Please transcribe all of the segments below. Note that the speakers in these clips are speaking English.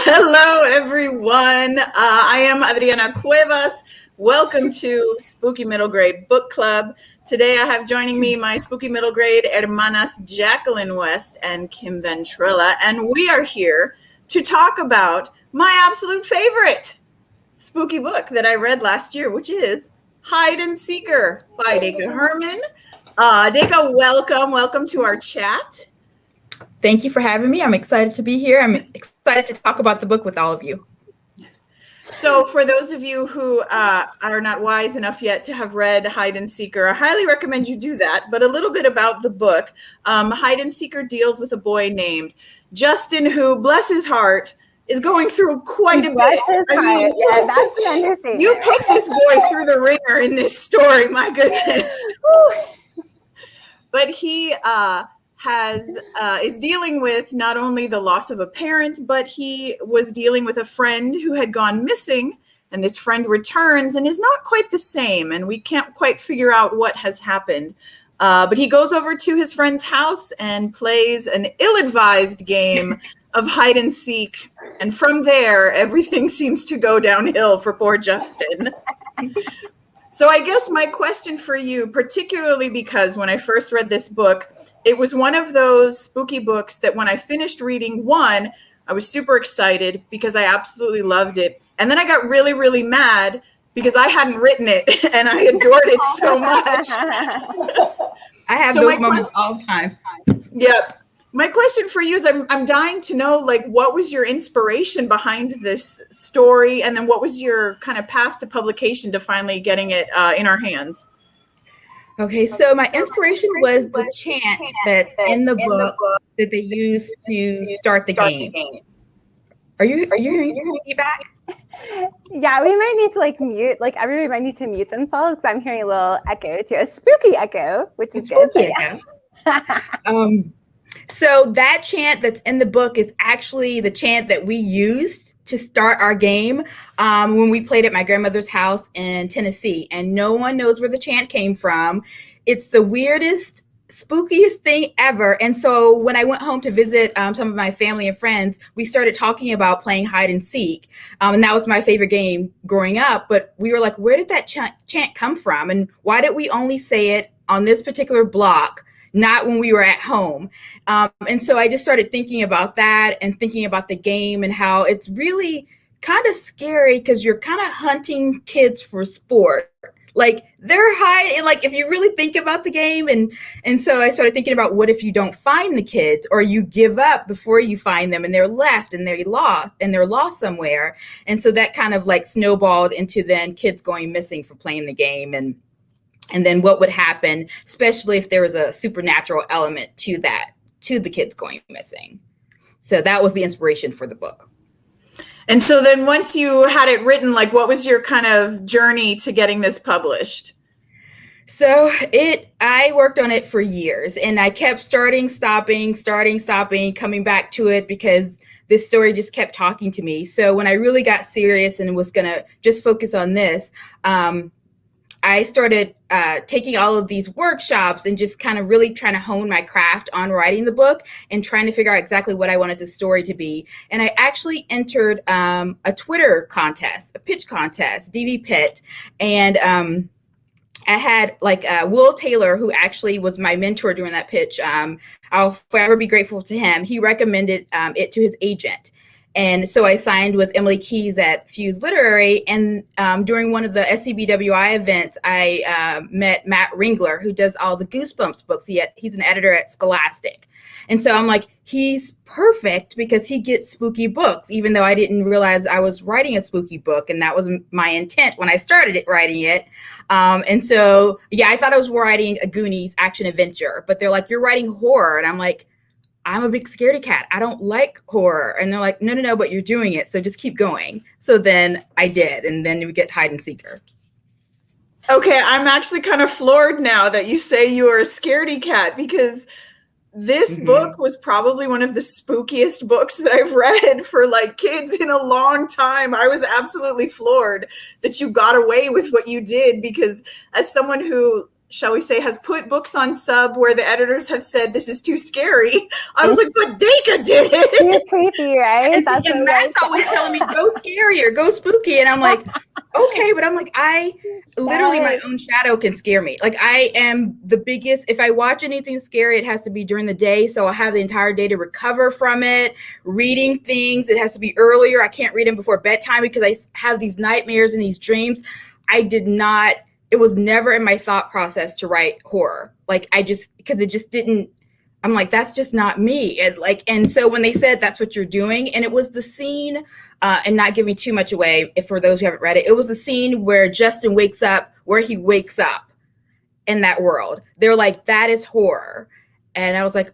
Hello, everyone. I am Adriana Cuevas. Welcome to Spooky Middle Grade Book Club. Today I have joining me my Spooky Middle Grade hermanas Jacqueline West and Kim Ventrella, and we are here to talk about my absolute favorite spooky book that I read last year, which is Hide and Seeker by Daka Hermon. Daka, welcome to our chat. Thank you for having me. I'm excited to be here. I'm excited to talk about the book with all of you. So for those of you who are not wise enough yet to have read Hide and Seeker, I highly recommend you do that. But a little bit about the book. Hide and Seeker deals with a boy named Justin who, bless his heart, is going through quite a bit. Yeah, that's an understatement. You put this boy through the ringer in this story, my goodness. But he is dealing with not only the loss of a parent, but he was dealing with a friend who had gone missing, and this friend returns and is not quite the same, and we can't quite figure out what has happened. But he goes over to his friend's house and plays an ill-advised game of hide and seek, and from there, everything seems to go downhill for poor Justin. So I guess my question for you, particularly because when I first read this book, it was one of those spooky books that when I finished reading one, I was super excited because I absolutely loved it. And then I got really, really mad because I hadn't written it and I adored it so much. I have those moments all the time. Yeah. My question for you is I'm dying to know, like, what was your inspiration behind this story? And then what was your kind of path to publication to finally getting it in our hands? Okay, so my inspiration was the chant that's in the book that they used to start the game. Are you hearing me back? Yeah, we might need to mute, everybody might need to mute themselves because I'm hearing a little echo too, a spooky echo, which is good. Yeah. So that chant that's in the book is actually the chant that we used to start our game when we played at my grandmother's house in Tennessee, and no one knows where the chant came from. It's the weirdest, spookiest thing ever. And so when I went home to visit some of my family and friends, we started talking about playing hide and seek. And that was my favorite game growing up. But we were like, where did that chant come from? And why did we only say it on this particular block, not when we were at home? And so I just started thinking about that and thinking about the game and how it's really kind of scary because you're kind of hunting kids for sport. Like they're hiding, like if you really think about the game. And so I started thinking about what if you don't find the kids or you give up before you find them and they're left and they're lost somewhere. And so that kind of like snowballed into then kids going missing for playing the game and then what would happen, especially if there was a supernatural element to the kids going missing. So that was the inspiration for the book. And so then once you had it written, like what was your kind of journey to getting this published? So I worked on it for years and I kept starting, stopping, coming back to it because this story just kept talking to me. So when I really got serious and was going to just focus on this, I started taking all of these workshops and just kind of really trying to hone my craft on writing the book and trying to figure out exactly what I wanted the story to be. And I actually entered a Twitter contest, a pitch contest, DV Pit. And I had Will Taylor, who actually was my mentor during that pitch. I'll forever be grateful to him. He recommended it to his agent. And so I signed with Emily Keys at Fuse Literary. And during one of the SCBWI events, I met Matt Ringler, who does all the Goosebumps books. He's an editor at Scholastic. And so I'm like, he's perfect because he gets spooky books, even though I didn't realize I was writing a spooky book. And that was my intent when I started writing it. And so, yeah, I thought I was writing a Goonies action adventure, but they're like, you're writing horror. And I'm like, I'm a big scaredy cat. I don't like horror. And they're like, no, but you're doing it. So just keep going. So then I did. And then we get Hide and Seeker. Okay. I'm actually kind of floored now that you say you are a scaredy cat because this book was probably one of the spookiest books that I've read for like kids in a long time. I was absolutely floored that you got away with what you did because as someone who shall we say, has put books on sub where the editors have said this is too scary. I was like, but Daka did it. You're creepy, right? And Matt's always telling me, go scarier, go spooky. And I'm like, okay, but I'm like, literally my own shadow can scare me. Like I am the biggest, if I watch anything scary, it has to be during the day. So I have the entire day to recover from it. Reading things, it has to be earlier. I can't read them before bedtime because I have these nightmares and these dreams. It was never in my thought process to write horror. Like because it just didn't, I'm like, that's just not me. And so when they said that's what you're doing, and it was the scene, and not giving too much away, if for those who haven't read it, it was the scene where Justin wakes up in that world. They're like, that is horror. And I was like,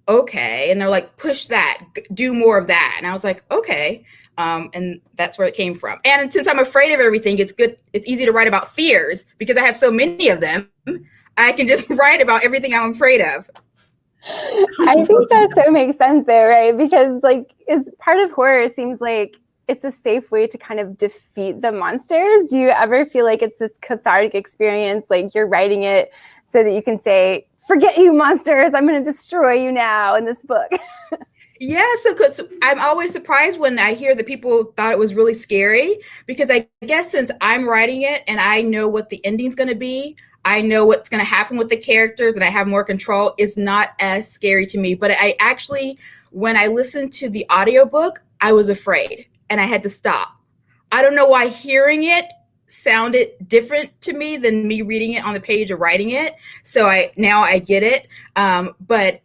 okay. And they're like, push that, do more of that. And I was like, okay. And that's where it came from. And since I'm afraid of everything, it's easy to write about fears because I have so many of them. I can just write about everything I'm afraid of. I think that so makes sense there, right? Because like, is part of horror seems like it's a safe way to kind of defeat the monsters. Do you ever feel like it's this cathartic experience, like you're writing it so that you can say, forget you monsters, I'm going to destroy you now in this book? Yeah, so I'm always surprised when I hear that people thought it was really scary, because I guess since I'm writing it and I know what the ending's going to be, I know what's going to happen with the characters and I have more control, it's not as scary to me. But I actually, when I listened to the audiobook, I was afraid and I had to stop. I don't know why hearing it sounded different to me than me reading it on the page or writing it. So now I get it. But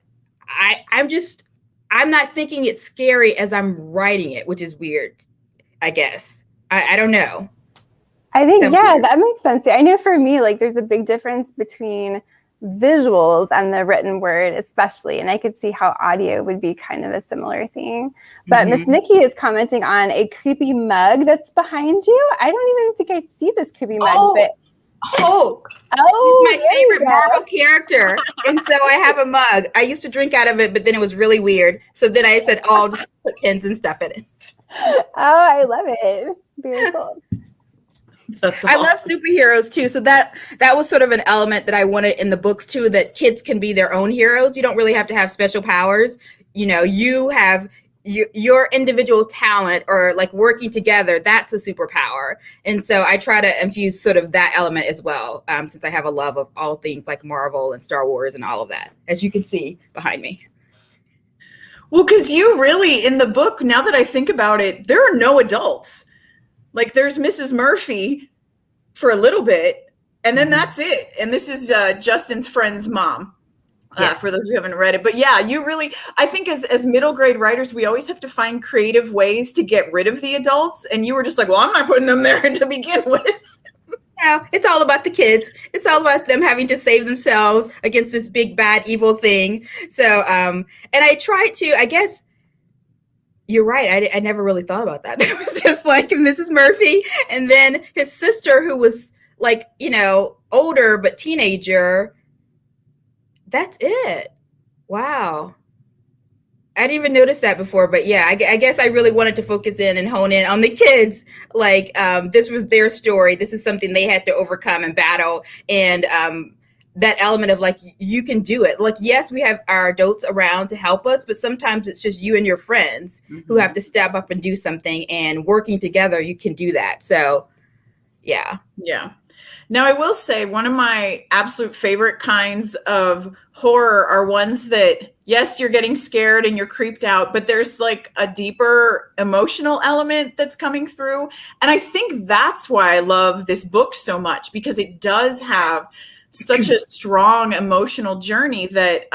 I'm not thinking it's scary as I'm writing it, which is weird, I guess. I don't know. I think, that makes sense. I know for me, like there's a big difference between visuals and the written word, especially. And I could see how audio would be kind of a similar thing. But Miss Nikki is commenting on a creepy mug that's behind you. I don't even think I see this creepy mug, but Hulk. He's my favorite Marvel character. And so I have a mug. I used to drink out of it, but then it was really weird. So then I said, I'll just put pins and stuff in it. Oh, I love it. Very cool. That's awesome. I love superheroes too. So that was sort of an element that I wanted in the books too, that kids can be their own heroes. You don't really have to have special powers. You know, you have your individual talent or like working together, that's a superpower. And so I try to infuse sort of that element as well, since I have a love of all things like Marvel and Star Wars and all of that, as you can see behind me. Well, because you really, in the book, now that I think about it, there are no adults. Like there's Mrs. Murphy for a little bit, and then that's it. And this is Justin's friend's mom. For those who haven't read it. But yeah, you really, I think as middle grade writers, we always have to find creative ways to get rid of the adults. And you were just like, well, I'm not putting them there to begin with. Yeah, it's all about the kids. It's all about them having to save themselves against this big, bad, evil thing. So, and I try to, I guess, you're right. I never really thought about that. It was just like Mrs. Murphy. And then his sister, who was like, you know, older, but teenager. That's it. Wow. I didn't even notice that before, but yeah, I guess I really wanted to focus in and hone in on the kids. Like, this was their story. This is something they had to overcome and battle. And that element of like, you can do it. Like, yes, we have our adults around to help us, but sometimes it's just you and your friends who have to step up and do something, and working together, you can do that. So yeah. Yeah. Now, I will say one of my absolute favorite kinds of horror are ones that, yes, you're getting scared and you're creeped out, but there's like a deeper emotional element that's coming through. And I think that's why I love this book so much, because it does have such a strong emotional journey that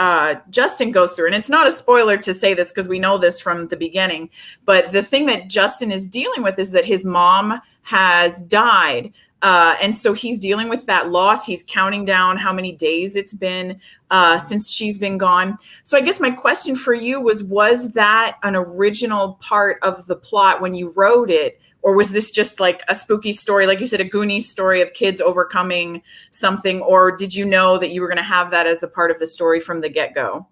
Justin goes through. And it's not a spoiler to say this because we know this from the beginning. But the thing that Justin is dealing with is that his mom has died. And so he's dealing with that loss. He's counting down how many days it's been since she's been gone. So I guess my question for you was that an original part of the plot when you wrote it? Or was this just like a spooky story, like you said, a Goonies story of kids overcoming something? Or did you know that you were going to have that as a part of the story from the get-go?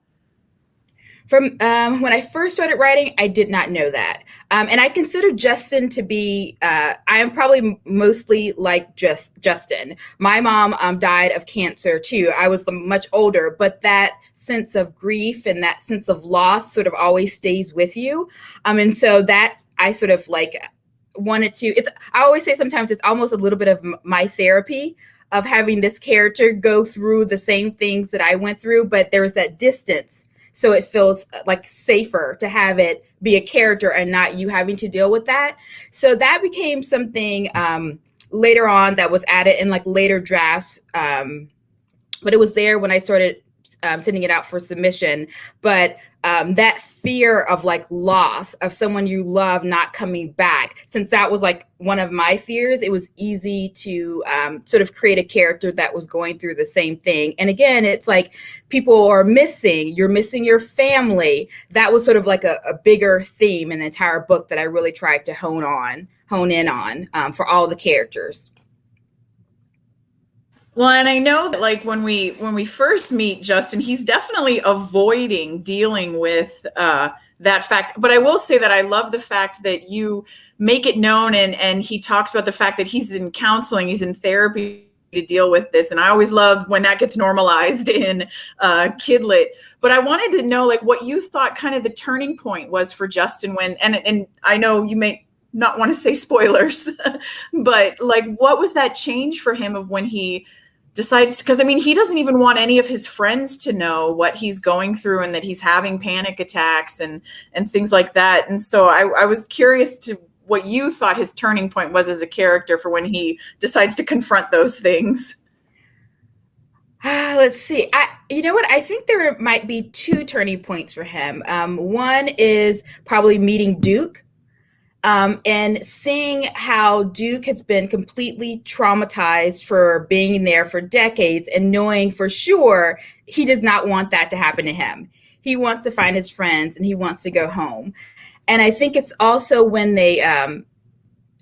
From when I first started writing, I did not know that. And I consider Justin to be, I am probably mostly like Justin. My mom died of cancer too. I was much older, but that sense of grief and that sense of loss sort of always stays with you. And so that I sort of like wanted to, I always say sometimes it's almost a little bit of my therapy of having this character go through the same things that I went through, but there was that distance. So it feels like safer to have it be a character and not you having to deal with that. So that became something later on that was added in like later drafts. But it was there when I started sending it out for submission. But that fear of like loss of someone you love not coming back, since that was like one of my fears, it was easy to sort of create a character that was going through the same thing. And again, it's like people are missing, you're missing your family. That was sort of like a bigger theme in the entire book that I really tried to hone in on for all the characters. Well, and I know that like when we first meet Justin, he's definitely avoiding dealing with that fact. But I will say that I love the fact that you make it known, and he talks about the fact that he's in counseling, he's in therapy to deal with this. And I always love when that gets normalized in Kidlit. But I wanted to know like what you thought kind of the turning point was for Justin when, and I know you may not want to say spoilers, but like what was that change for him of when he decides, because I mean, he doesn't even want any of his friends to know what he's going through and that he's having panic attacks and things like that. And so I was curious to what you thought his turning point was as a character for when he decides to confront those things. Let's see. You know what? I think there might be two turning points for him. One is probably meeting Duke. And seeing how Duke has been completely traumatized for being there for decades and knowing for sure he does not want that to happen to him. He wants to find his friends and he wants to go home. And I think it's also when they, I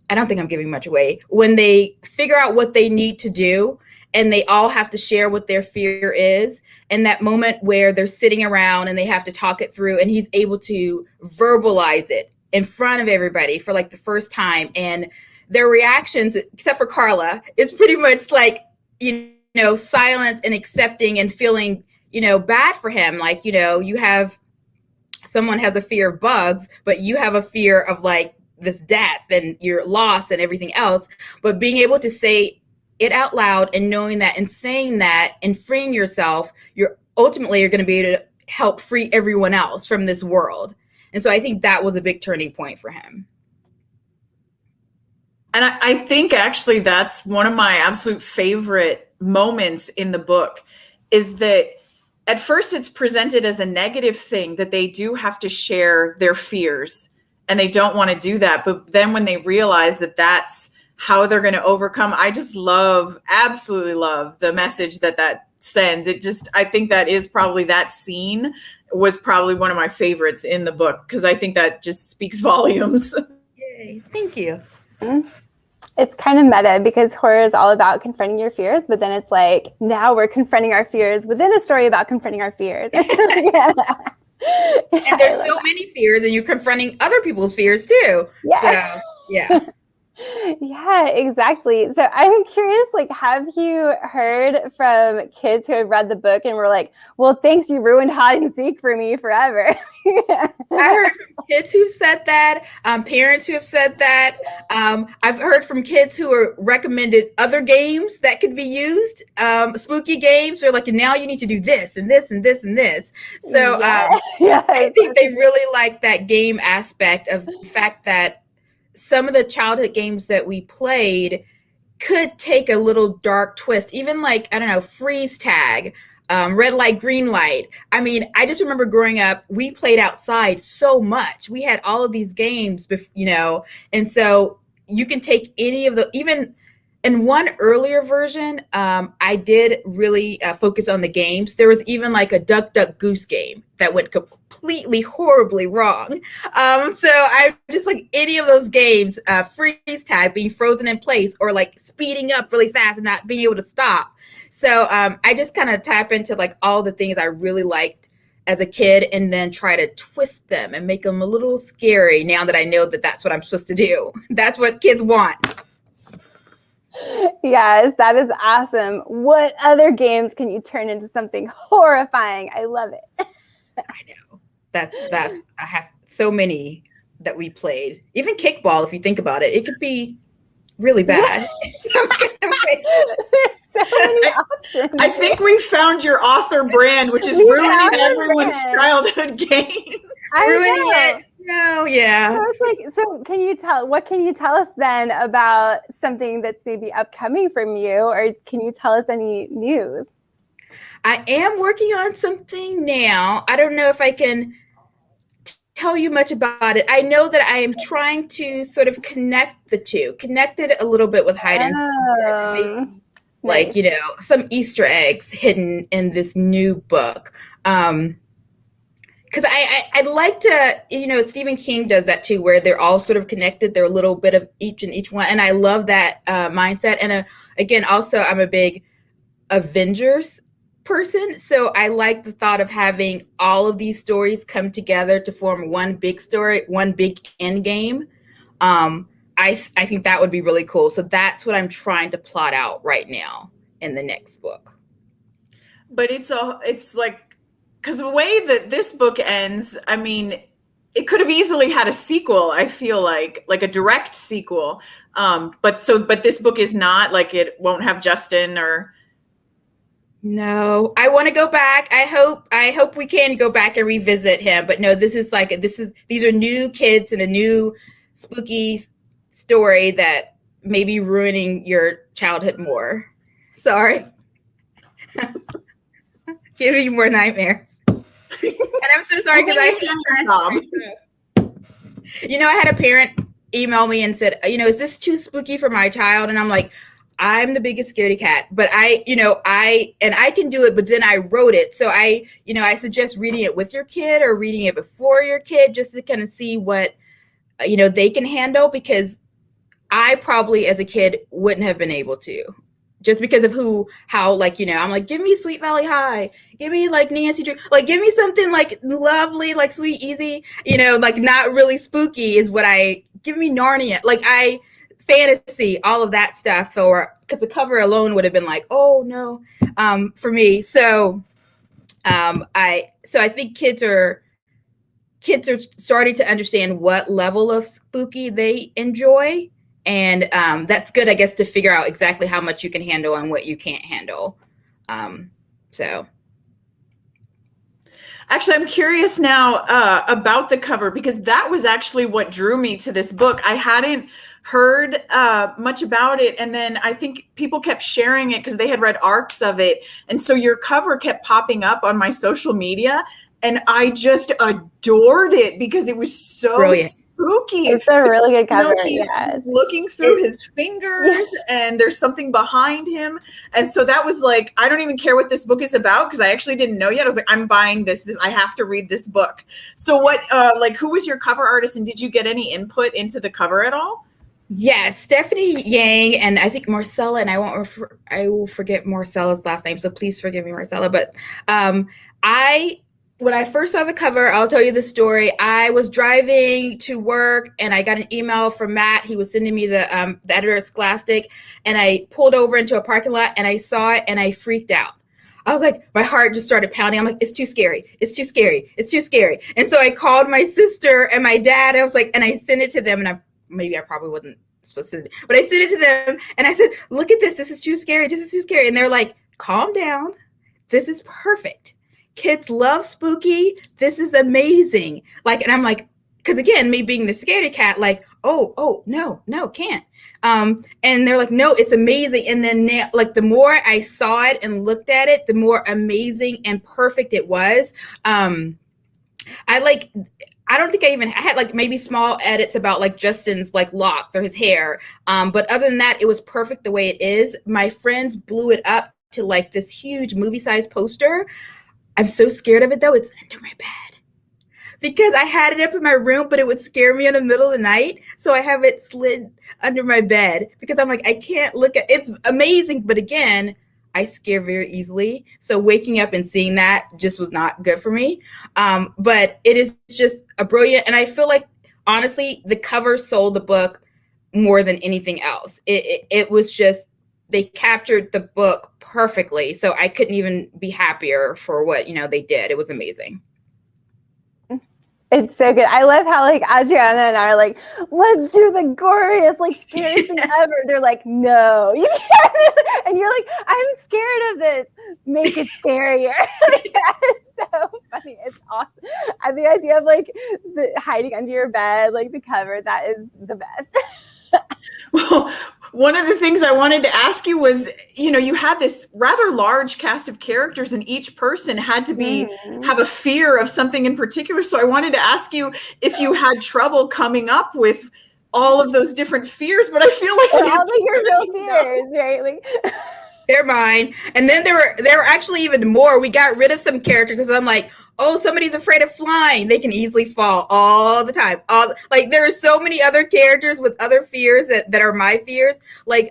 don't think I'm giving much away, when they figure out what they need to do and they all have to share what their fear is. And that moment where they're sitting around and they have to talk it through and he's able to verbalize it in front of everybody for like the first time. And their reactions, except for Carla, is pretty much like, silence and accepting and feeling, bad for him. Like, you have someone has a fear of bugs, but you have a fear of like this death and your loss and everything else. But being able to say it out loud and knowing that and saying that and freeing yourself, you're going to be able to help free everyone else from this world. And so I think that was a big turning point for him. And I think actually that's one of my absolute favorite moments in the book is that at first it's presented as a negative thing that they do have to share their fears and they don't want to do that. But then when they realize that that's how they're going to overcome, I just absolutely love the message that sends. I think that is probably that scene was probably one of my favorites in the book because I think that just speaks volumes. Yay, thank you. It's kind of meta because horror is all about confronting your fears, but then it's like now we're confronting our fears within a story about confronting our fears. And there's so many fears and you're confronting other people's fears too. Yeah. So, yeah. Yeah, exactly. So I'm curious, like, have you heard from kids who have read the book and were like, well, thanks, you ruined hide and seek for me forever? I heard from kids who've said that, parents who have said that. I've heard from kids who are recommended other games that could be used, spooky games. They're like, now you need to do this and this and this and this. So I think they really like that game aspect of the fact that some of the childhood games that we played could take a little dark twist, even like, I don't know, freeze tag, red light, green light. I mean, I just remember growing up, we played outside so much. We had all of these games, and so you can take any of the, even in one earlier version, I did really focus on the games. There was even like a duck, duck, goose game that went completely horribly wrong. So I just like any of those games, freeze tag, being frozen in place or like speeding up really fast and not being able to stop. So I just kind of tap into like all the things I really liked as a kid and then try to twist them and make them a little scary now that I know that that's what I'm supposed to do. That's what kids want. Yes, that is awesome. What other games can you turn into something horrifying? I love it. I know. That's I have so many that we played. Even kickball, if you think about it, it could be really bad. So many options. I think we found your author brand, which is ruining everyone's childhood games. Ruining it. No, yeah. So it's like, what can you tell us then about something that's maybe upcoming from you, or can you tell us any news? I am working on something now. I don't know if I can tell you much about it. I know that I am trying to sort of connect it a little bit with hide and seek. Like, nice. you know, some Easter eggs hidden in this new book. Because I'd like to, you know, Stephen King does that too, where they're all sort of connected. They're a little bit of each in each one. And I love that mindset. And again, also, I'm a big Avengers person. So I like the thought of having all of these stories come together to form one big story, one big end game. I think that would be really cool. So that's what I'm trying to plot out right now in the next book. But it's like, because the way that this book ends, I mean, it could have easily had a sequel. I feel like a direct sequel. But this book is not, like, it won't have Justin or. No, I want to go back. I hope we can go back and revisit him. But no, these are new kids and a new spooky story that may be ruining your childhood more. Sorry. Giving you more nightmares. And I'm so sorry because I hate that. You know, I had a parent email me and said, you know, is this too spooky for my child? And I'm like, I'm the biggest scaredy cat, but I can do it, but then I wrote it. So I suggest reading it with your kid or reading it before your kid, just to kind of see what, you know, they can handle, because I probably as a kid wouldn't have been able to, just because of how, like, you know, I'm like, give me Sweet Valley High, give me like Nancy Drew, like, give me something like lovely, like sweet, easy, you know, like not really spooky give me Narnia, like fantasy, all of that stuff, or because the cover alone would have been like, oh no, for me. So I think kids are starting to understand what level of spooky they enjoy, and that's good, I guess, to figure out exactly how much you can handle and what you can't handle. So actually, I'm curious now about the cover, because that was actually what drew me to this book. I hadn't heard much about it, and then I think people kept sharing it because they had read arcs of it, and so your cover kept popping up on my social media, and I just adored it because it was so brilliant. Spooky. It's a really good cover. You know, he's looking through his fingers, and there's something behind him, and so that was like, I don't even care what this book is about, because I actually didn't know yet. I was like, I'm buying this. I have to read this book. So what, who was your cover artist, and did you get any input into the cover at all? Yes, Stephanie Yang, and I think Marcella, and I will forget Marcella's last name, so please forgive me, Marcella. But when I first saw the cover, I'll tell you the story. I was driving to work, and I got an email from Matt. He was sending me the editor at Scholastic, and I pulled over into a parking lot, and I saw it, and I freaked out. I was like, my heart just started pounding. I'm like, it's too scary. It's too scary. It's too scary. And so I called my sister and my dad. I was like, and I sent it to them, and maybe I probably wasn't supposed to, but I sent it to them, and I said, look at this. This is too scary. This is too scary. And they're like, calm down. This is perfect. Kids love spooky. This is amazing. Like, and I'm like, because again, me being the scaredy cat, like, oh, no, can't. And they're like, no, it's amazing. And then like, the more I saw it and looked at it, the more amazing and perfect it was. I don't think I had like maybe small edits about like Justin's like locks or his hair. But other than that, it was perfect the way it is. My friends blew it up to like this huge movie-sized poster. I'm so scared of it though. It's under my bed because I had it up in my room, but it would scare me in the middle of the night. So I have it slid under my bed because I'm like, I can't look at it's amazing. But again, I scare very easily. So waking up and seeing that just was not good for me. But it is just a brilliant, and I feel like, honestly, the cover sold the book more than anything else. It was just, they captured the book perfectly. So I couldn't even be happier for what, they did. It was amazing. It's so good. I love how like Adriana and I are like, let's do the goriest, like scariest thing ever. They're like, no, you can't. And you're like, I'm scared of this. Make it scarier. It's so funny. It's awesome. And the idea of like the hiding under your bed, like the cover, that is the best. Well, one of the things I wanted to ask you was, you had this rather large cast of characters, and each person had to be have a fear of something in particular. So I wanted to ask you if you had trouble coming up with all of those different fears, but I feel like all of your real fears, right? Like they're mine. And then there were actually even more. We got rid of some characters because I'm like, oh, somebody's afraid of flying. They can easily fall all the time. Like there are so many other characters with other fears that are my fears. Like,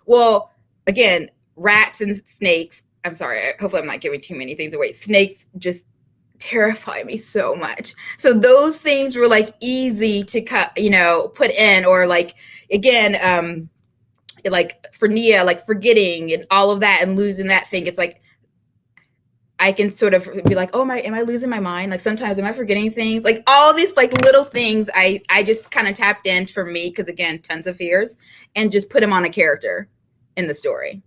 well, again, rats and snakes. I'm sorry. Hopefully I'm not giving too many things away. Snakes just terrify me so much. So those things were like easy to put in, or like, again, like for Nia, like forgetting and all of that and losing that thing. It's like, I can sort of be like, oh, am I losing my mind? Like sometimes am I forgetting things? Like all these like little things I just kind of tapped in for me, because again, tons of fears, and just put them on a character in the story.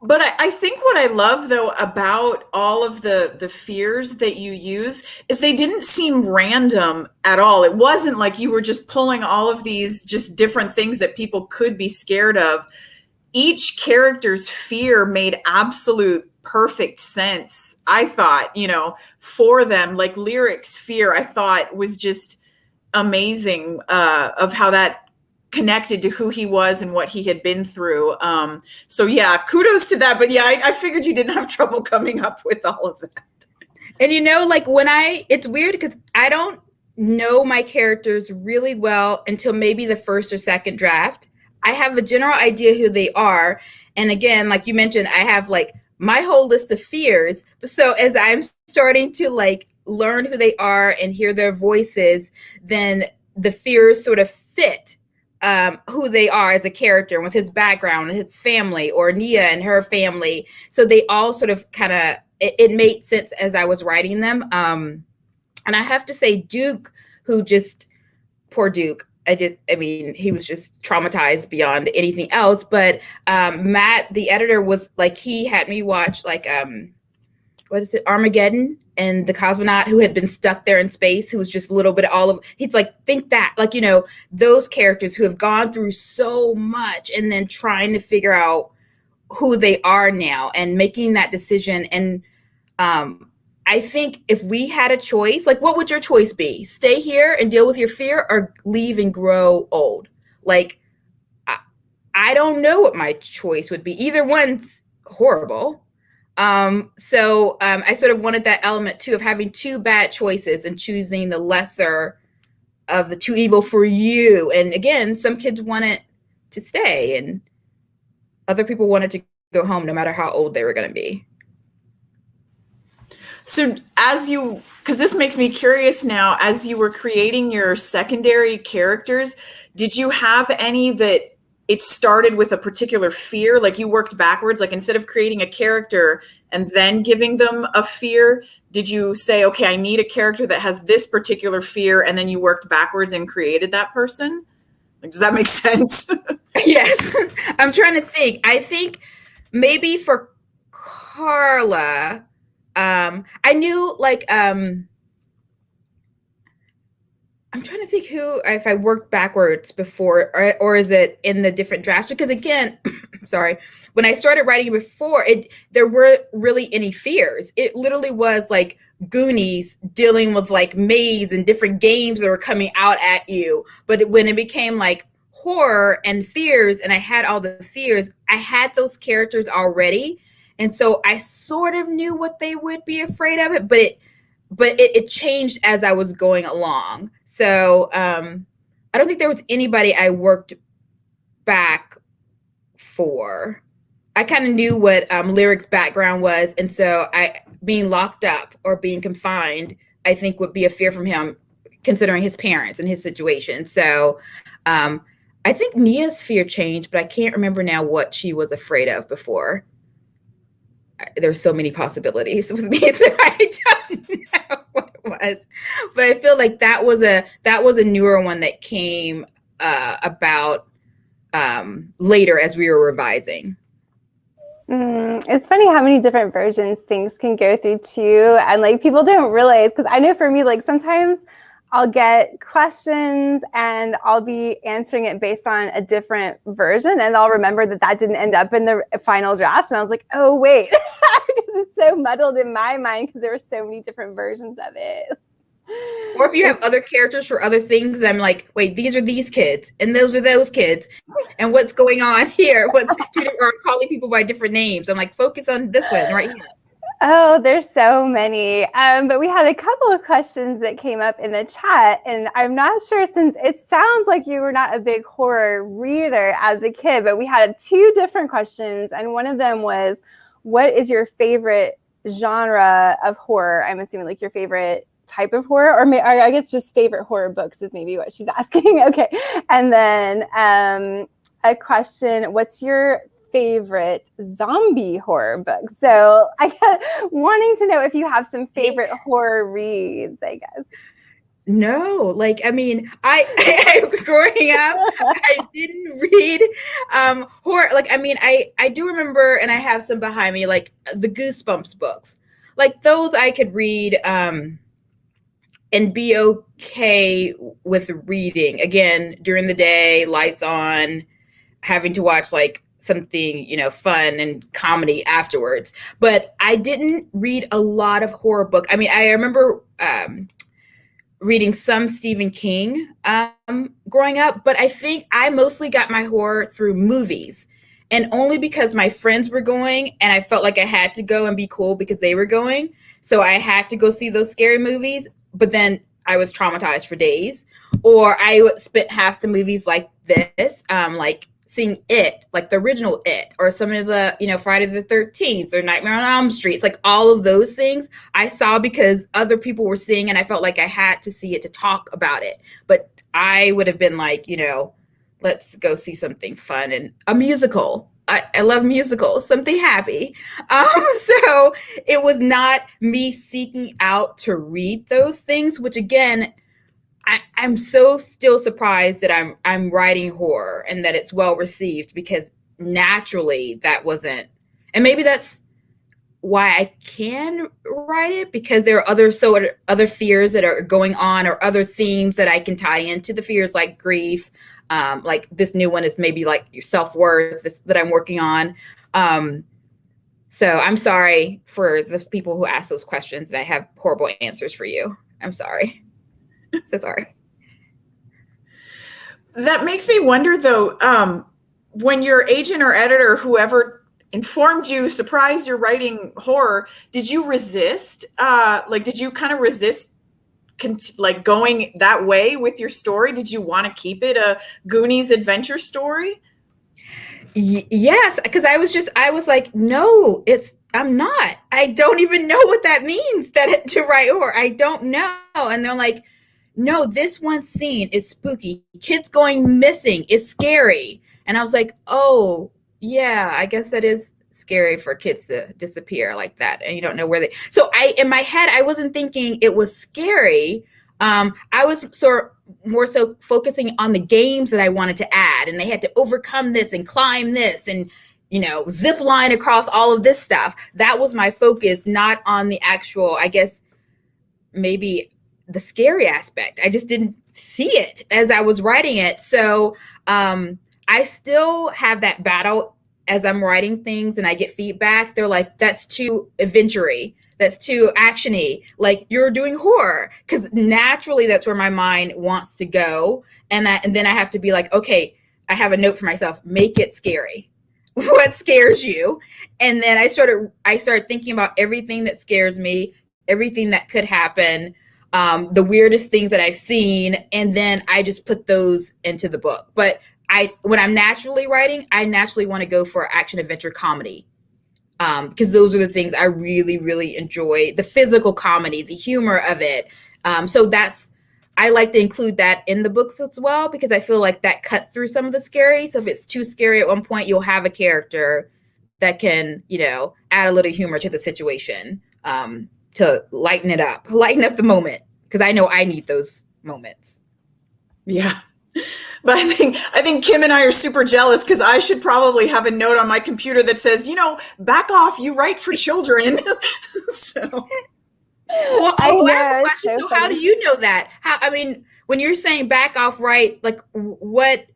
But I think what I love though about all of the fears that you use is they didn't seem random at all. It wasn't like you were just pulling all of these just different things that people could be scared of. Each character's fear made absolute perfect sense, I thought, for them. Like Lyric's fear, I thought was just amazing, of how that connected to who he was and what he had been through. So yeah, kudos to that. But yeah, I figured you didn't have trouble coming up with all of that. And like it's weird because I don't know my characters really well until maybe the first or second draft. I have a general idea who they are. And again, like you mentioned, I have like my whole list of fears. So as I'm starting to like learn who they are and hear their voices, then the fears sort of fit who they are as a character, with his background and his family, or Nia and her family. So they all sort of kind of, it made sense as I was writing them. And I have to say, Duke, poor Duke, he was just traumatized beyond anything else. But Matt, the editor, was like, he had me watch like, what is it, Armageddon, and the cosmonaut who had been stuck there in space, who was just a little bit of all of, he's like, think that, like, those characters who have gone through so much and then trying to figure out who they are now and making that decision. And I think if we had a choice, like, what would your choice be? Stay here and deal with your fear, or leave and grow old? Like, I don't know what my choice would be. Either one's horrible. So I sort of wanted that element too, of having two bad choices and choosing the lesser of the two evil for you. And again, some kids wanted to stay and other people wanted to go home, no matter how old they were going to be. So because this makes me curious now, as you were creating your secondary characters, did you have any that it started with a particular fear? Like you worked backwards, like instead of creating a character and then giving them a fear, did you say, okay, I need a character that has this particular fear, and then you worked backwards and created that person? Like, does that make sense? Yes. I'm trying to think. I think maybe for Carla, I knew like, I'm trying to think if I worked backwards before, or is it in the different drafts? Because again, sorry, when I started writing before, there weren't really any fears. It literally was like Goonies dealing with like maze and different games that were coming out at you. But when it became like horror and fears, and I had all the fears, I had those characters already. And so I sort of knew what they would be afraid of it, but it changed as I was going along. So I don't think there was anybody I worked back for. I kind of knew what Lyric's background was, and so being locked up or being confined, I think would be a fear from him, considering his parents and his situation. So I think Nia's fear changed, but I can't remember now what she was afraid of before. There's so many possibilities with me, so I don't know what it was. But I feel like that was a newer one that came about later as we were revising. It's funny how many different versions things can go through too, and like people don't realize, because I know for me, like sometimes I'll get questions and I'll be answering it based on a different version, and I'll remember that didn't end up in the final draft, and I was like, oh wait, because it's so muddled in my mind because there were so many different versions of it. Or if you have other characters for other things, I'm like, wait, these are these kids and those are those kids, and what's going on here? Or calling people by different names. I'm like, focus on this one right here. Oh, there's so many. But we had a couple of questions that came up in the chat, and I'm not sure, since it sounds like you were not a big horror reader as a kid, but we had 2 different questions, and one of them was, what is your favorite genre of horror? I'm assuming like your favorite type of horror, or I guess just favorite horror books is maybe what she's asking. Okay. And then a question, what's your favorite zombie horror book? So I guess wanting to know if you have some favorite horror reads, I guess. No, like, I mean, I growing up, I didn't read horror. Like, I mean, I do remember, and I have some behind me, like the Goosebumps books. Like those I could read and be okay with reading. Again, during the day, lights on, having to watch like something, fun and comedy afterwards. But I didn't read a lot of horror book. I mean, I remember reading some Stephen King growing up, but I think I mostly got my horror through movies. And only because my friends were going and I felt like I had to go and be cool because they were going. So I had to go see those scary movies, but then I was traumatized for days. Or I spent half the movies like this, like seeing It, like the original It, or some of the, Friday the 13th or Nightmare on Elm Street. It's like all of those things I saw because other people were seeing, and I felt like I had to see it to talk about it. But I would have been like, let's go see something fun and a musical. I love musicals, something happy. So it was not me seeking out to read those things, which again, I'm so still surprised that I'm writing horror and that it's well received, because naturally that wasn't, and maybe that's why I can write it, because there are other fears that are going on, or other themes that I can tie into the fears, like grief. Like this new one is maybe like your self-worth that I'm working on. So I'm sorry for the people who ask those questions, and I have horrible answers for you. I'm sorry. So sorry. That makes me wonder, though, when your agent or editor, whoever informed you, surprised you're writing horror, did you resist? Did you kind of resist going that way with your story? Did you want to keep it a Goonies adventure story? Yes, because I was like, no, I'm not. I don't even know what that means to write horror. I don't know. And they're like, no, this one scene is spooky. Kids going missing is scary. And I was like, oh, yeah, I guess that is scary for kids to disappear like that. And you don't know where so in my head, I wasn't thinking it was scary. I was more so focusing on the games that I wanted to add. And they had to overcome this and climb this and, zip line across all of this stuff. That was my focus, not on the actual, I guess, maybe the scary aspect. I just didn't see it as I was writing it. So I still have that battle as I'm writing things and I get feedback. They're like, that's too adventure-y. That's too action-y. Like, you're doing horror. Because naturally that's where my mind wants to go. And then I have to be like, okay, I have a note for myself. Make it scary. What scares you? And then I started thinking about everything that scares me, everything that could happen, the weirdest things that I've seen, and then I just put those into the book. But when I'm naturally writing, I naturally want to go for action, adventure, comedy. Because those are the things I really, really enjoy. The physical comedy, the humor of it. So I like to include that in the books as well, because I feel like that cuts through some of the scary. So if it's too scary at one point, you'll have a character that can, add a little humor to the situation, to lighten the moment. Because I know I need those moments. Yeah. But I think Kim and I are super jealous, because I should probably have a note on my computer that says, back off, you write for children. So. Well, I have a question. So how do you know that? When you're saying back off, right? Like, what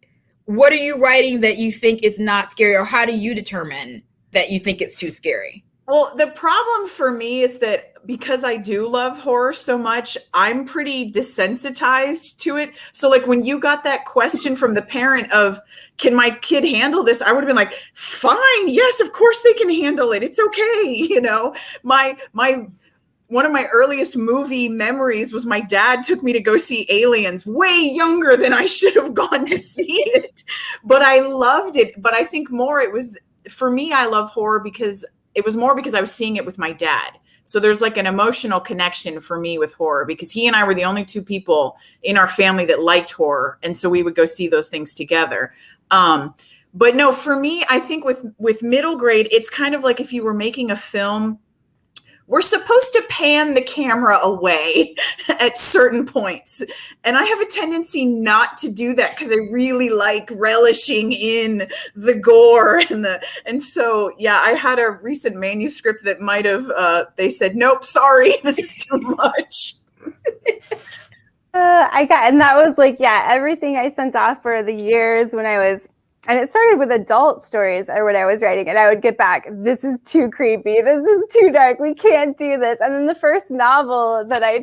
are you writing that you think is not scary, or how do you determine that you think it's too scary? Well, the problem for me is that because I do love horror so much, I'm pretty desensitized to it. So like when you got that question from the parent of, can my kid handle this? I would have been like, fine. Yes, of course they can handle it. It's okay. One of my earliest movie memories was my dad took me to go see Aliens, way younger than I should have gone to see it. But I loved it. But I think for me, I love horror because it was more because I was seeing it with my dad. So there's like an emotional connection for me with horror, because he and I were the only two people in our family that liked horror. And so we would go see those things together. But no, for me, I think with middle grade, it's kind of like if you were making a film, we're supposed to pan the camera away at certain points. And I have a tendency not to do that, because I really like relishing in the gore and so, yeah, I had a recent manuscript that might have, they said, nope, sorry, this is too much. And that was like, yeah, everything I sent off for the years and it started with adult stories or when I was writing, and I would get back, this is too creepy, this is too dark, we can't do this. And then the first novel that I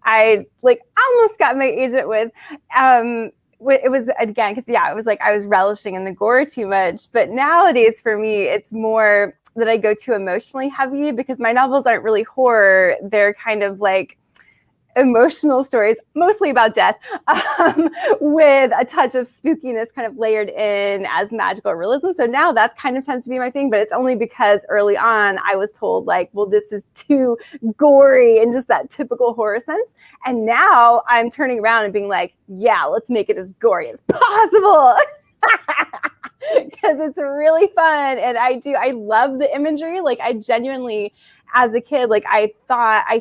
almost got my agent with, it was, again, because it was like I was relishing in the gore too much. But nowadays for me, it's more that I go too emotionally heavy, because my novels aren't really horror. They're kind of like emotional stories, mostly about death, with a touch of spookiness kind of layered in as magical realism. So now that kind of tends to be my thing, but it's only because early on I was told like, well, this is too gory in just that typical horror sense. And now I'm turning around and being like, yeah, let's make it as gory as possible. Because it's really fun. And I love the imagery. Like I genuinely, as a kid, like I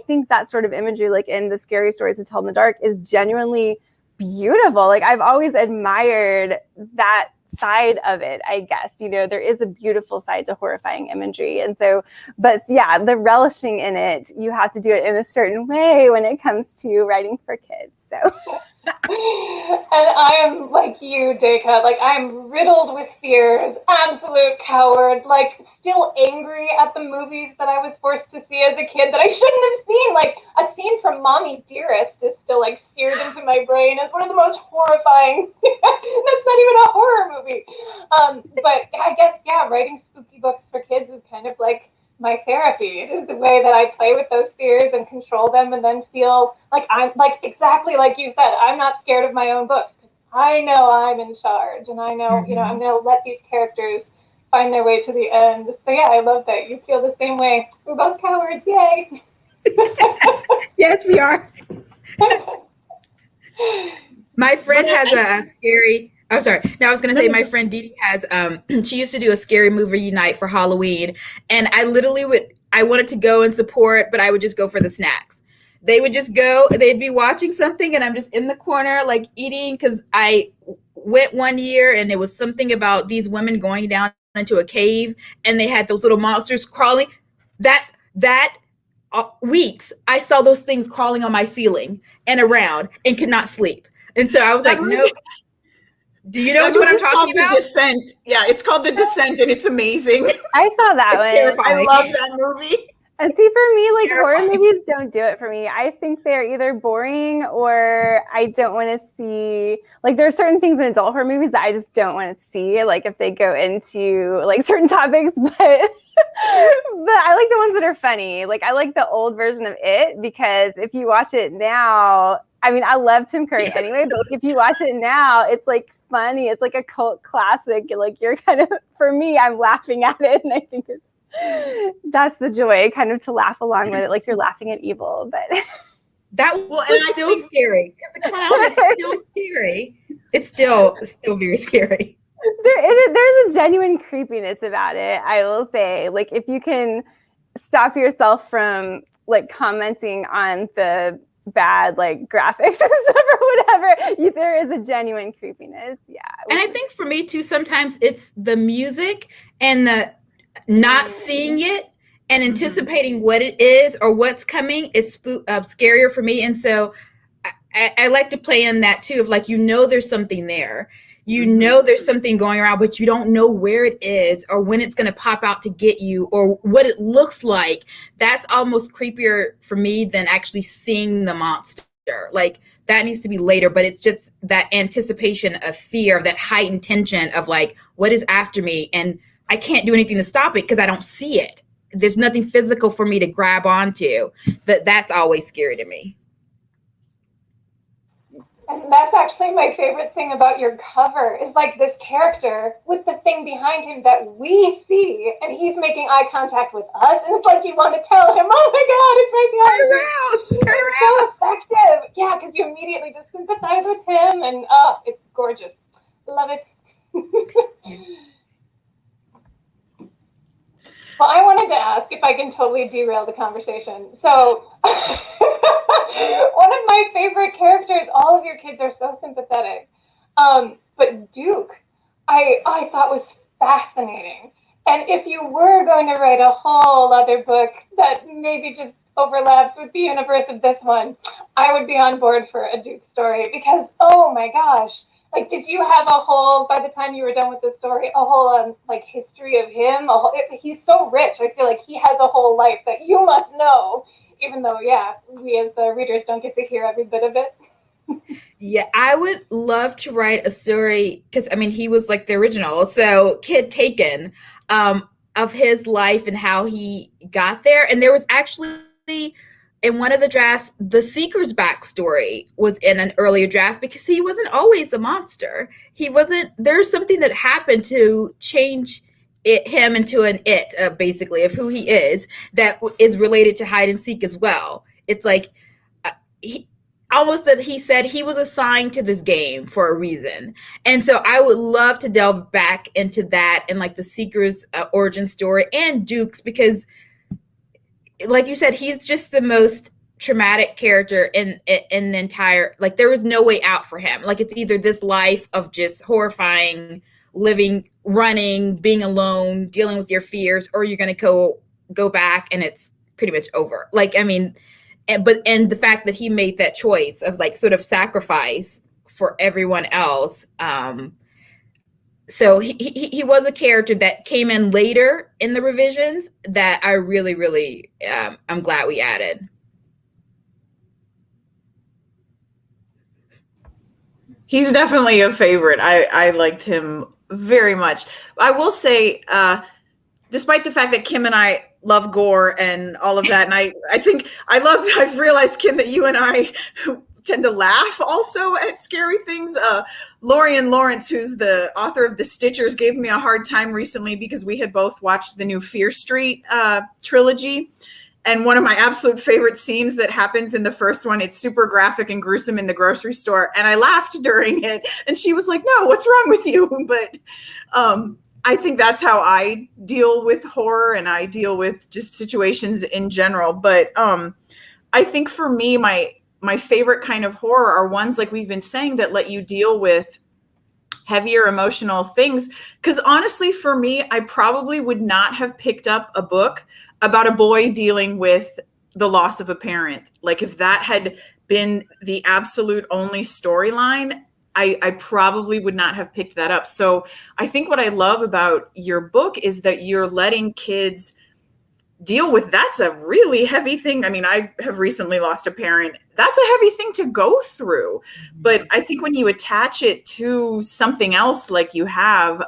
think that sort of imagery, like in the scary stories to tell in the dark, is genuinely beautiful. Like I've always admired that side of it, I guess. There is a beautiful side to horrifying imagery. And so, but yeah, the relishing in it, you have to do it in a certain way when it comes to writing for kids. So. And I am like you, Daka. Like I'm riddled with fears, absolute coward, like still angry at the movies that I was forced to see as a kid that I shouldn't have seen. Like a scene from Mommy Dearest is still like seared into my brain as one of the most horrifying. That's not even a horror movie. But I guess, yeah, writing spooky books for kids is kind of like my therapy. It is the way that I play with those fears and control them, and then feel like I'm like exactly like you said, I'm not scared of my own books, because I know I'm in charge, and I know, I'm going to let these characters find their way to the end. So yeah, I love that you feel the same way. We're both cowards, yay. Yes, we are. My friend has a scary. Oh, sorry. Now I was going to say my friend Dee has, she used to do a scary movie night for Halloween. And I wanted to go and support, but I would just go for the snacks. They would just go, they'd be watching something and I'm just in the corner, like eating. Cause I went one year and it was something about these women going down into a cave and they had those little monsters crawling. That weeks, I saw those things crawling on my ceiling and around and could not sleep. And so I was like, no. Do you know what I'm talking about? The Descent. Yeah, it's called The Descent, and it's amazing. I saw that one. Terrifying. I love that movie. And see, for me, like horror movies don't do it for me. I think they're either boring or I don't want to see, like there are certain things in adult horror movies that I just don't want to see, like if they go into like certain topics, but I like the ones that are funny. Like I like the old version of It, because if you watch it now, I mean, I love Tim Curry anyway, but like, if you watch it now, it's like funny. It's like a cult classic. Like you're kind of, for me, I'm laughing at it, and I think that's the joy, kind of to laugh along with it, like you're laughing at evil. But that was still scary. The clown is still scary. It's still very scary. There's a genuine creepiness about it, I will say. Like if you can stop yourself from like commenting on the bad like graphics and stuff or whatever, there is a genuine creepiness. Yeah. And I think for me too, sometimes it's the music and the not seeing it and anticipating what it is or what's coming is scarier for me. And so I like to play in that too, of like, there's something there. There's something going around, but you don't know where it is or when it's going to pop out to get you or what it looks like. That's almost creepier for me than actually seeing the monster. Like that needs to be later, but it's just that anticipation of fear, that heightened tension of like, what is after me? And I can't do anything to stop it because I don't see it. There's nothing physical for me to grab onto. That's always scary to me. And that's actually my favorite thing about your cover is like this character with the thing behind him that we see, and he's making eye contact with us, and it's like you want to tell him, "Oh my God, it's right behind you!" Turn around! So effective, yeah, because you immediately just sympathize with him, and it's gorgeous. Love it. Well, I wanted to ask if I can totally derail the conversation. So, one of my favorite characters, all of your kids are so sympathetic. But Duke, I thought was fascinating. And if you were going to write a whole other book that maybe just overlaps with the universe of this one, I would be on board for a Duke story because, oh my gosh. Like, did you have a whole, by the time you were done with the story, a whole, like, history of him? He's so rich. I feel like he has a whole life that you must know, even though, yeah, we as the readers don't get to hear every bit of it. Yeah, I would love to write a story, because, I mean, he was, like, the original, so Kid Taken, of his life and how he got there. And there was actually, in one of the drafts, the Seeker's backstory was in an earlier draft because he wasn't always a monster. There's something that happened to change him into an basically, of who he is, that is related to hide and seek as well. It's like, he said he was assigned to this game for a reason. And so I would love to delve back into that and like the Seeker's origin story and Duke's, because like you said, he's just the most traumatic character in the entire, like there was no way out for him. Like it's either this life of just horrifying living, running, being alone, dealing with your fears, or you're going to go back and it's pretty much over. Like, I mean, and the fact that he made that choice of like sort of sacrifice for everyone else. So he was a character that came in later in the revisions that I really, really, I'm glad we added. He's definitely a favorite. I liked him very much. I will say, despite the fact that Kim and I love gore and all of that, and I think I've realized, Kim, that you and I tend to laugh also at scary things. Lorian Lawrence, who's the author of The Stitchers, gave me a hard time recently because we had both watched the new Fear Street trilogy. And one of my absolute favorite scenes that happens in the first one, it's super graphic and gruesome in the grocery store. And I laughed during it. And she was like, "No, what's wrong with you?" But I think that's how I deal with horror, and I deal with just situations in general. But I think for me, my favorite kind of horror are ones, like we've been saying, that let you deal with heavier emotional things. Because honestly, for me, I probably would not have picked up a book about a boy dealing with the loss of a parent. Like if that had been the absolute only storyline, I probably would not have picked that up. So I think what I love about your book is that you're letting kids deal with, that's a really heavy thing. I mean, I have recently lost a parent. That's a heavy thing to go through. But I think when you attach it to something else like you have,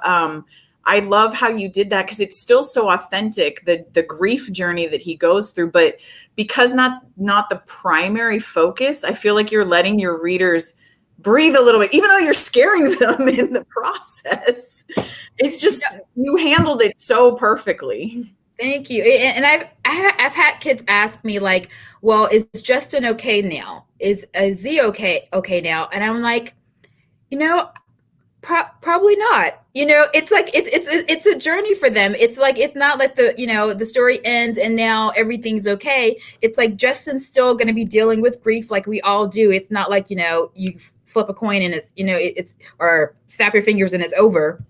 I love how you did that, because it's still so authentic, the grief journey that he goes through. But because that's not the primary focus, I feel like you're letting your readers breathe a little bit, even though you're scaring them in the process. It's just, you handled it so perfectly. Thank you. And I've had kids ask me like, well, is Justin okay now? Is Z okay now? And I'm like, probably not. It's like it's a journey for them. It's like, it's not like the story ends and now everything's okay. It's like Justin's still going to be dealing with grief like we all do. It's not like you flip a coin and it's or snap your fingers and it's over.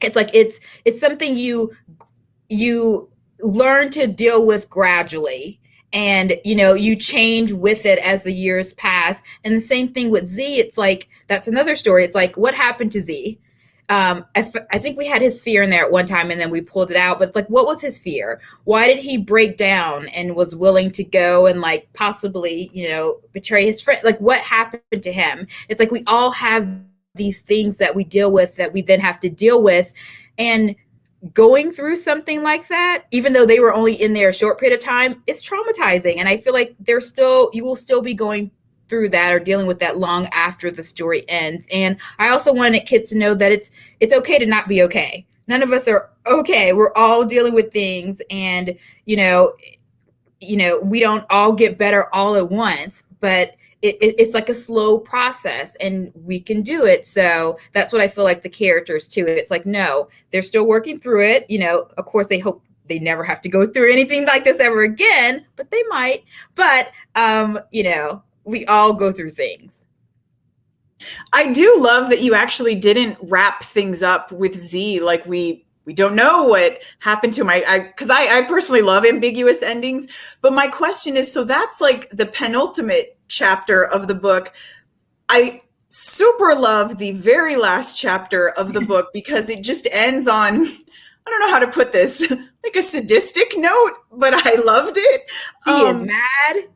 It's like it's something you learn to deal with gradually, and you change with it as the years pass. And the same thing with Z. It's like, that's another story. It's like, what happened to Z? I think we had his fear in there at one time and then we pulled it out, but it's like, what was his fear? Why did he break down and was willing to go and like possibly betray his friend? Like, what happened to him? It's like, we all have these things that we deal with that we then have to deal with. And going through something like that, even though they were only in there a short period of time, it's traumatizing. And I feel like you will still be going through that or dealing with that long after the story ends. And I also wanted kids to know that it's okay to not be okay. None of us are okay. We're all dealing with things, and we don't all get better all at once, but it's like a slow process and we can do it. So that's what I feel like the characters too. It's like, no, they're still working through it. Of course they hope they never have to go through anything like this ever again, but they might. But, we all go through things. I do love that you actually didn't wrap things up with Z. Like we don't know what happened to him. Because I personally love ambiguous endings. But my question is, so that's like the penultimate chapter of the book. I super love the very last chapter of the book because it just ends on, I don't know how to put this, like a sadistic note, but I loved it.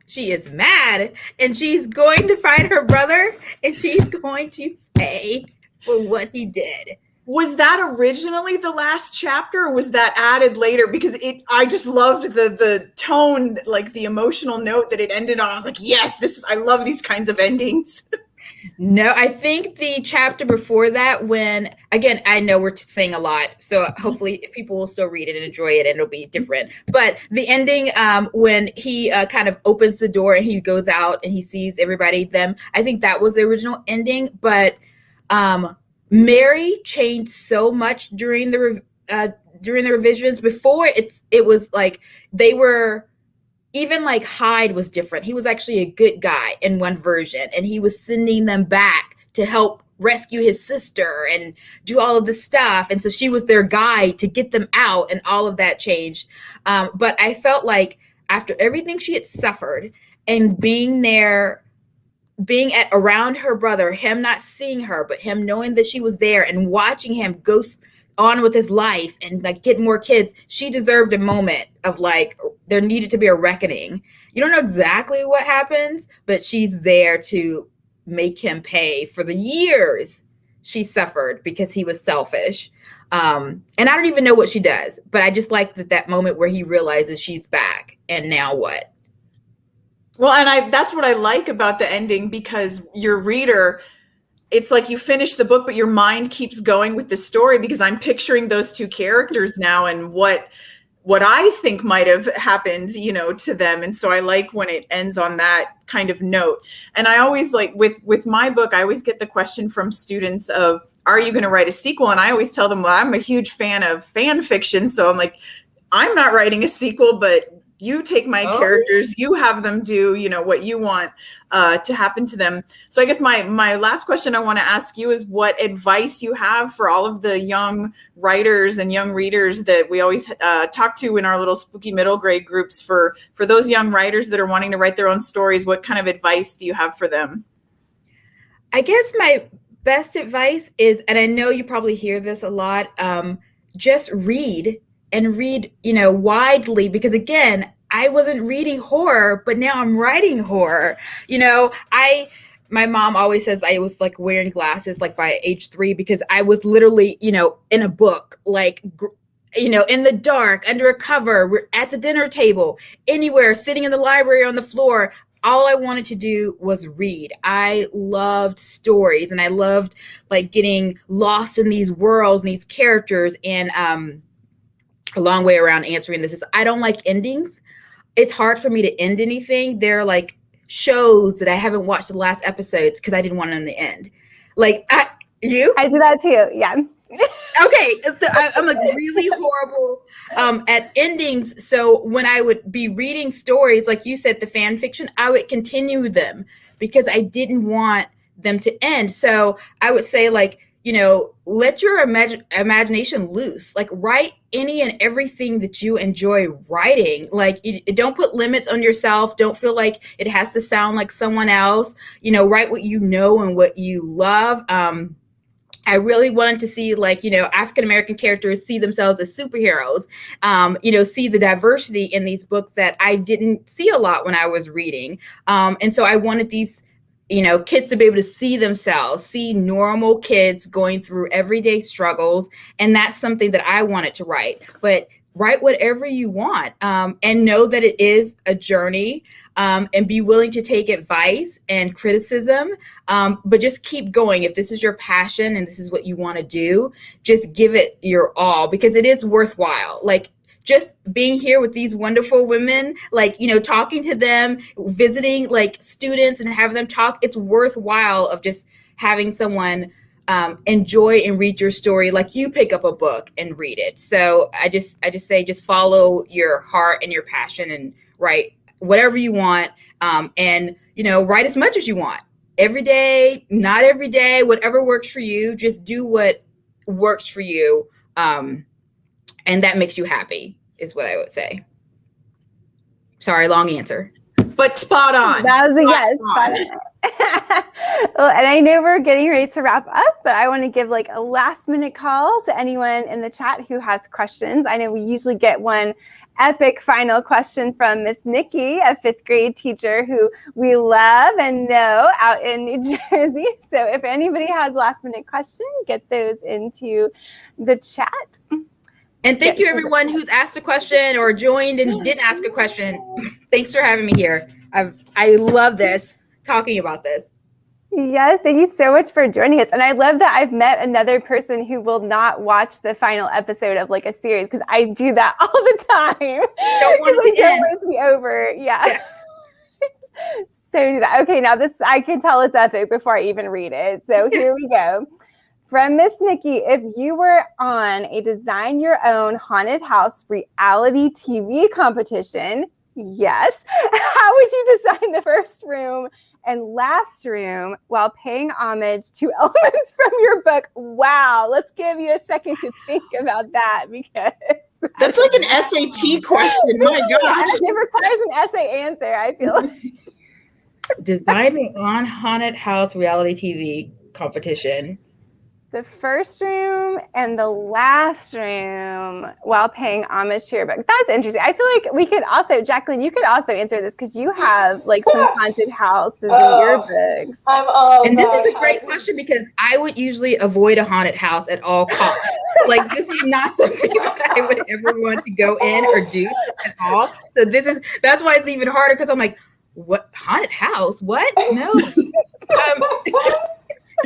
She is mad, and she's going to find her brother, and she's going to pay for what he did. Was that originally the last chapter, or was that added later? Because I just loved the tone, like the emotional note that it ended on. I was like, yes, I love these kinds of endings. No, I think the chapter before that, when, again, I know we're saying a lot, so hopefully people will still read it and enjoy it and it'll be different. But the ending, when he kind of opens the door and he goes out and he sees everybody, I think that was the original ending. But Mary changed so much during the revisions. Before, it was like they were, even like Hyde was different. He was actually a good guy in one version, and he was sending them back to help rescue his sister and do all of this stuff. And so she was their guide to get them out, and all of that changed. But I felt like after everything she had suffered and being there, being around her brother, him not seeing her, but him knowing that she was there and watching him go on with his life and like get more kids, she deserved a moment of like, there needed to be a reckoning. You don't know exactly what happens, but she's there to make him pay for the years she suffered because he was selfish. And I don't even know what she does, but I just like that moment where he realizes she's back and now what? Well, and that's what I like about the ending, because your reader, it's like you finish the book, but your mind keeps going with the story, because I'm picturing those two characters now and what I think might have happened, to them. And so I like when it ends on that kind of note. And I always like with my book, I always get the question from students of, are you going to write a sequel? And I always tell them, well, I'm a huge fan of fan fiction. So I'm like, I'm not writing a sequel, but you take my characters, you have them do, what you want to happen to them. So I guess my last question I want to ask you is what advice you have for all of the young writers and young readers that we always talk to in our little spooky middle grade groups, for those young writers that are wanting to write their own stories. What kind of advice do you have for them? I guess my best advice is, and I know you probably hear this a lot, just read. And read, widely, because again, I wasn't reading horror, but now I'm writing horror. My mom always says I was like wearing glasses like by age 3, because I was literally, in a book, like, in the dark, under a cover, we're at the dinner table, anywhere, sitting in the library on the floor. all I wanted to do was read. I loved stories, and I loved like getting lost in these worlds and these characters. And a long way around answering this is I don't like endings. It's hard for me to end anything. There are like shows that I haven't watched the last episodes because I didn't want them to end. Like I do that too. Yeah. Okay, so I'm like really horrible at endings. So when I would be reading stories, like you said, the fan fiction, I would continue them because I didn't want them to end. So I would say, like, you know, let your imagination loose. Like, write any and everything that you enjoy writing. Like, don't put limits on yourself. Don't feel like it has to sound like someone else. You know, write what you know and what you love. I really wanted to see, like, you know, African-American characters see themselves as superheroes, you know, see the diversity in these books that I didn't see a lot when I was reading. And so I wanted these, you know, kids to be able to see themselves, see normal kids going through everyday struggles. And that's something that I wanted to write. But write whatever you want, and know that it is a journey, and be willing to take advice and criticism, but just keep going. If this is your passion and this is what you want to do, just give it your all, because it is worthwhile. Like, just being here with these wonderful women, like, you know, talking to them, visiting like students and having them talk, it's worthwhile of just having someone enjoy and read your story like you pick up a book and read it. So I just say, just follow your heart and your passion and write whatever you want, and, you know, write as much as you want. Every day, not every day, whatever works for you, just do what works for you, and that makes you happy, is what I would say. Sorry, long answer. But spot on. That was a yes. Spot on. Well, and I know we're getting ready to wrap up, but I want to give like a last minute call to anyone in the chat who has questions. I know we usually get one epic final question from Miss Nikki, a 5th grade teacher who we love and know out in New Jersey. So if anybody has last minute questions, get those into the chat. And thank you everyone who's asked a question or joined and didn't ask a question. Thanks for having me here. I love this, talking about this. Yes, thank you so much for joining us. And I love that I've met another person who will not watch the final episode of like a series, because I do that all the time. Don't want it to be over. Yeah. So do that. Okay, now this, I can tell it's epic before I even read it. So here we go. From Miss Nikki, if you were on a design your own haunted house reality TV competition, yes, how would you design the first room and last room while paying homage to elements from your book? Wow, let's give you a second to think about that, because that's like an SAT question. My gosh. It requires an essay answer, I feel like. Designing on haunted house reality TV competition. The first room and the last room while paying homage to your book. That's interesting. I feel like we could also, Jacqueline, you could also answer this, because you have like some haunted houses in your books. And this is a great question, because I would usually avoid a haunted house at all costs. Like, this is not something that I would ever want to go in or do at all. So that's why it's even harder, because I'm like, what, haunted house? What? No.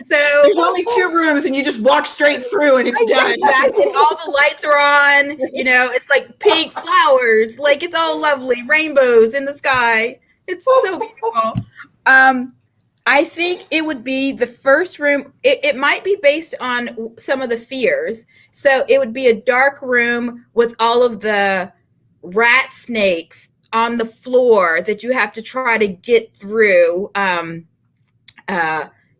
So there's only 2 rooms and you just walk straight through and it's done. Exactly. And all the lights are on, you know, it's like pink flowers, like it's all lovely, rainbows in the sky. It's so beautiful. I think it would be the first room. It might be based on some of the fears. So it would be a dark room with all of the rat snakes on the floor that you have to try to get through.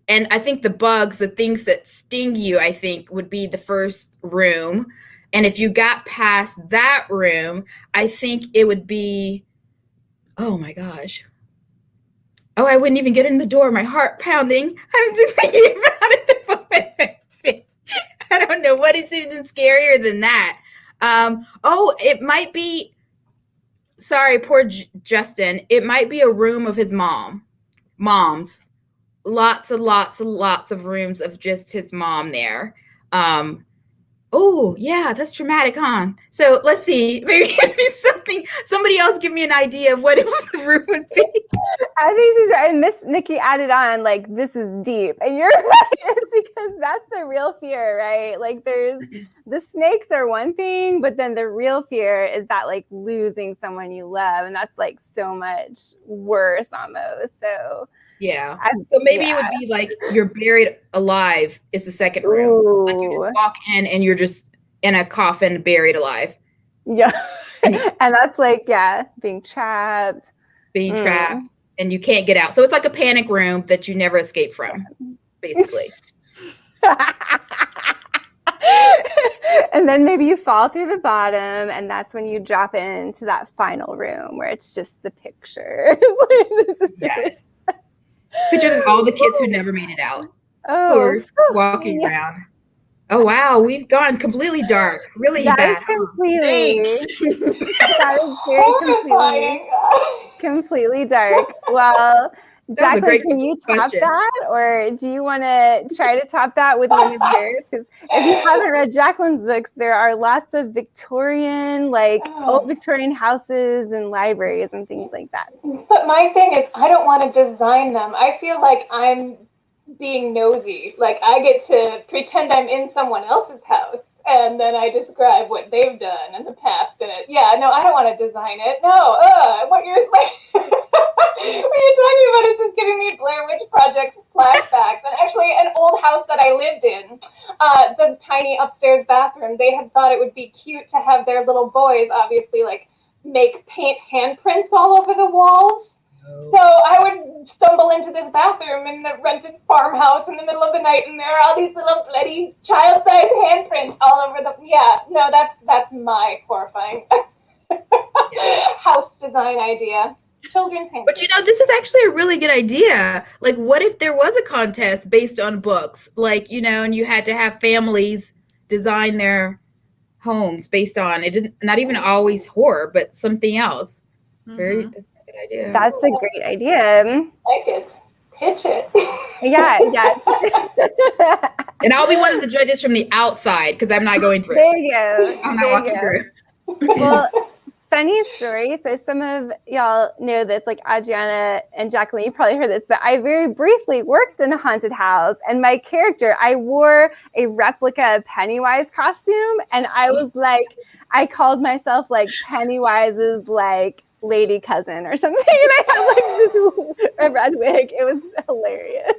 And I think the bugs, the things that sting you, I think would be the first room. And if you got past that room, I think it would be, oh my gosh. Oh, I wouldn't even get in the door. My heart pounding. I'm just thinking about it. I don't know what is even scarier than that. Oh, it might be, sorry, poor Justin. It might be a room of his mom's. Lots and lots of rooms of just his mom there. Oh yeah, that's traumatic, huh? So let's see. Maybe it'd be something. Somebody else give me an idea of what the room would be. I think she's right. And Miss Nikki added on, like, this is deep. And you're right. It's because that's the real fear, right? Like, there's the snakes are one thing, but then the real fear is that, like, losing someone you love. And that's, like, so much worse almost. So, yeah. So maybe it would be like you're buried alive is the second room. Ooh. Like you just walk in and you're just in a coffin buried alive. Yeah. And that's like, being trapped. Being trapped. And you can't get out. So it's like a panic room that you never escape from, basically. And then maybe you fall through the bottom, and that's when you drop into that final room where it's just the pictures. Pictures of all the kids who never made it out. Oh, who are walking around. Oh wow, we've gone completely dark. Really that bad. Is completely. That is very completely dark. Well, Jacqueline, can you top that, or do you want to try to top that with one of yours? Because if you haven't read Jacqueline's books, there are lots of Victorian, old Victorian houses and libraries and things like that. But my thing is, I don't want to design them. I feel like I'm being nosy. Like, I get to pretend I'm in someone else's house, and then I describe what they've done in the past. And I don't want to design it. No, what you're like, what you're talking about is just giving me Blair Witch Project flashbacks. And actually, an old house that I lived in, the tiny upstairs bathroom, they had thought it would be cute to have their little boys, obviously, like, make paint handprints all over the walls. So I would stumble into this bathroom in the rented farmhouse in the middle of the night, and there are all these little bloody child-sized handprints all over the. Yeah, no, that's my horrifying house design idea. Children's handprints. But this is actually a really good idea. Like, what if there was a contest based on books? Like, and you had to have families design their homes based on it. Not even always horror, but something else. Very. Idea. That's a great idea. Like it. Pitch it. Yeah. And I'll be one of the judges from the outside because I'm not going through. There you go. I'm not walking through. Well, funny story. So some of y'all know this, like Adriana and Jacqueline, you probably heard this, but I very briefly worked in a haunted house, and my character, I wore a replica Pennywise costume, and I was like, I called myself like Pennywise's like lady cousin or something, and I had like this red wig. It was hilarious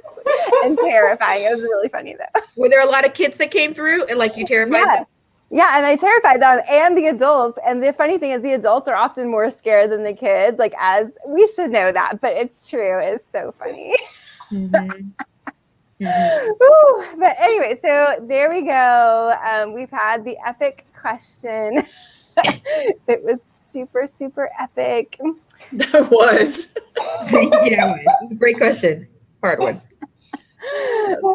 and terrifying. It was really funny though. Were there a lot of kids that came through and like you terrified them? Yeah, and I terrified them and the adults. And the funny thing is the adults are often more scared than the kids, like, as we should know that, but it's true. It's so funny. Ooh, but anyway, so there we go. We've had the epic question. It was super, super epic. That was. Yeah, it was a great question. Hard one.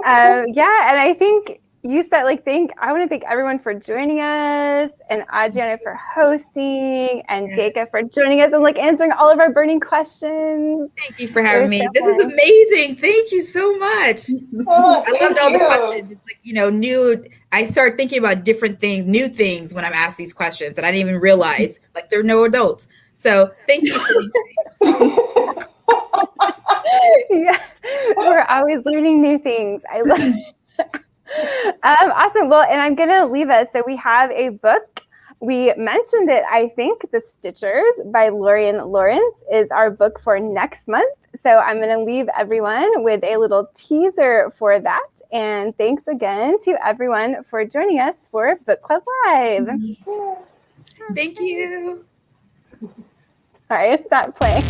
And I think you said, I want to thank everyone for joining us, and Adriana for hosting, and Daka for joining us and answering all of our burning questions. Thank you for having me. This is amazing. Thank you so much. I loved all the questions. It's like, new. I start thinking about different things, new things when I'm asked these questions that I didn't even realize. Like, they're no adults. So thank you. Yeah, we're always learning new things. I love it. Awesome. Well, and I'm going to leave us. So we have a book. We mentioned it, I think. The Stitchers by Lorian Lawrence is our book for next month. So I'm going to leave everyone with a little teaser for that. And thanks again to everyone for joining us for Book Club Live. Thank you. All right, stop playing.